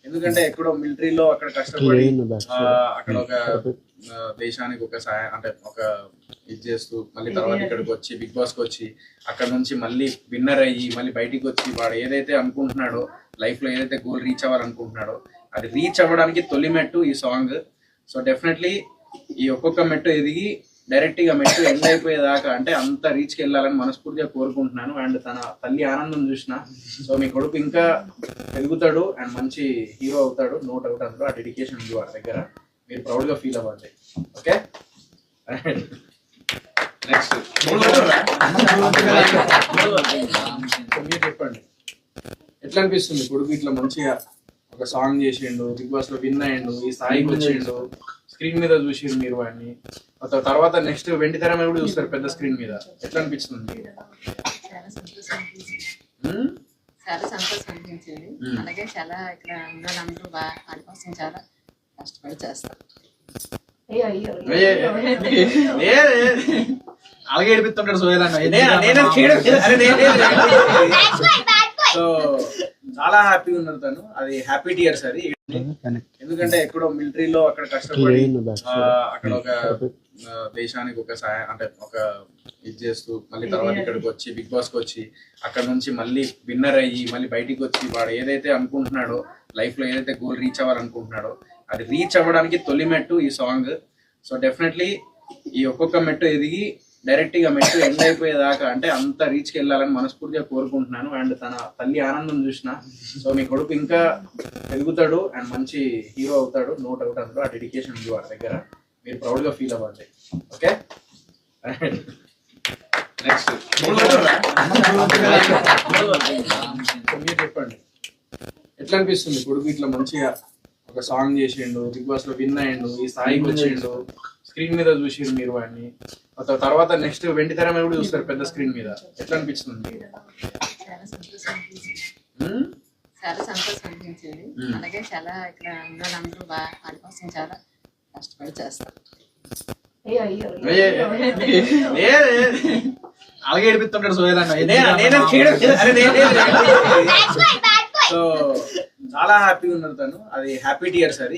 ఎందుకంటే ఎక్కడో మిలిటరీలో అక్కడ కష్టపడి అక్కడ ఒక దేశానికి ఒక సహాయం అంటే ఒక ఇది చేస్తూ మళ్ళీ తర్వాత ఇక్కడికి వచ్చి బిగ్ బాస్ కి వచ్చి అక్కడ నుంచి మళ్ళీ విన్నర్ అయ్యి మళ్ళీ బయటికి వచ్చి వాడు ఏదైతే అనుకుంటున్నాడో లైఫ్ లో ఏదైతే గోల్ రీచ్ అవ్వాలనుకుంటున్నాడో అది రీచ్ అవ్వడానికి తొలి మెట్టు ఈ సాంగ్. సో డెఫినెట్లీ ఈ ఒక్కొక్క మెట్టు ఎదిగి డైరెక్ట్ గా మెట్టు ఎండ్ అయిపోయేదాకా అంటే అంత రీచ్కి వెళ్ళాలని మనస్ఫూర్తిగా కోరుకుంటున్నాను. అండ్ తన తల్లి ఆనందం చూసిన సో మీ కొడుకు ఇంకా ఎదుగుతాడు అండ్ మంచి హీరో అవుతాడు, నో డౌట్ అందులో. ఆ డెడికేషన్ ఉంది వాడి దగ్గర, మీరు ప్రౌడ్ గా ఫీల్ అవ్వండి. ఓకే నెక్స్ట్ మీరు చెప్పండి, ఎట్లా అనిపిస్తుంది కొడుకు ఇట్లా మంచిగా ఒక సాంగ్ చేసిండు, బిగ్ బాస్ లో విన్ అయ్యిండు, ఈ స్థాయికి వచ్చిండు, స్క్రీన్ మీద చూసిండు మీరు వాడిని, తర్వాత నెక్స్ట్ వెండి తెర మీద కూడా చూస్తారు పెద్ద స్క్రీన్ మీద, ఎట్లా అనిపిస్తుంది? చాలా సంతోషం అనిపించింది. అలాగే చాలా ఇక్కడ ఉన్న అందరూ బాగా వాడి కోసం చాలా కష్టపడి చేస్తారు. అలాగే ఏడిపిస్తుంటాడు సోయలన్న. సో చాలా హ్యాపీగా ఉన్నాడు తను, అది హ్యాపీ టీయర్స్ అది. ఎందుకంటే ఎక్కడో మిలిటరీలో అక్కడ కష్టపడి అక్కడ ఒక దేశానికి ఒక సహాయం అంటే ఒక ఇది చేస్తూ మళ్ళీ తర్వాత ఇక్కడికి వచ్చి బిగ్ బాస్ కి వచ్చి అక్కడ నుంచి మళ్ళీ విన్నర్ అయ్యి మళ్ళీ బయటికి వచ్చి వాడు ఏదైతే అనుకుంటున్నాడో లైఫ్ లో ఏదైతే గోల్ రీచ్ అవ్వాలనుకుంటున్నాడో అది రీచ్ అవ్వడానికి తొలి మెట్టు ఈ సాంగ్. సో డెఫినెట్లీ ఈ ఒక్కొక్క మెట్టు ఎదిగి డైరెక్ట్ గా మెట్టు ఎండ్ అయిపోయేదాకా అంటే అంత రీచ్కి వెళ్ళాలని మనస్ఫూర్తిగా కోరుకుంటున్నాను. అండ్ తన తల్లి ఆనందం చూసిన సో మీ కొడుకు ఇంకా ఎదుగుతాడు అండ్ మంచి హీరో అవుతాడు, నో డౌట్ అందులో. ఆ డెడికేషన్ ఉంది వాడి దగ్గర, మీరు ప్రౌడ్ గా ఫీల్ అవ్వండి. ఓకే నెక్స్ట్ మీరు చెప్పండి, ఎట్లా అనిపిస్తుంది కొడుకు ఇట్లా మంచిగా ఒక సాంగ్ చేసిండు, బిగ్ బాస్ లో విన్ అయ్యిండు, ఈ స్థాయికి వచ్చిండు, స్క్రీన్ మీద చూసిండు మీరు వాడిని, తర్వాత నెక్స్ట్ వెండి తెర మీద కూడా చూస్తారు పెద్ద స్క్రీన్ మీద, ఎట్లా అనిపిస్తుంది? చాలా సంతోషం అనిపించింది. చాలా సంతోషం అనిపించింది. అలాగే చాలా ఇక్కడ ఉన్న అందరూ బాగా వాడి కోసం చాలా కష్టపడి చేస్తారు. అలాగే ఏడిపిస్తుంటాడు సోయలన్న. సో చాలా హ్యాపీగా ఉన్నాడు తను, అది హ్యాపీ టీయర్స్ అది.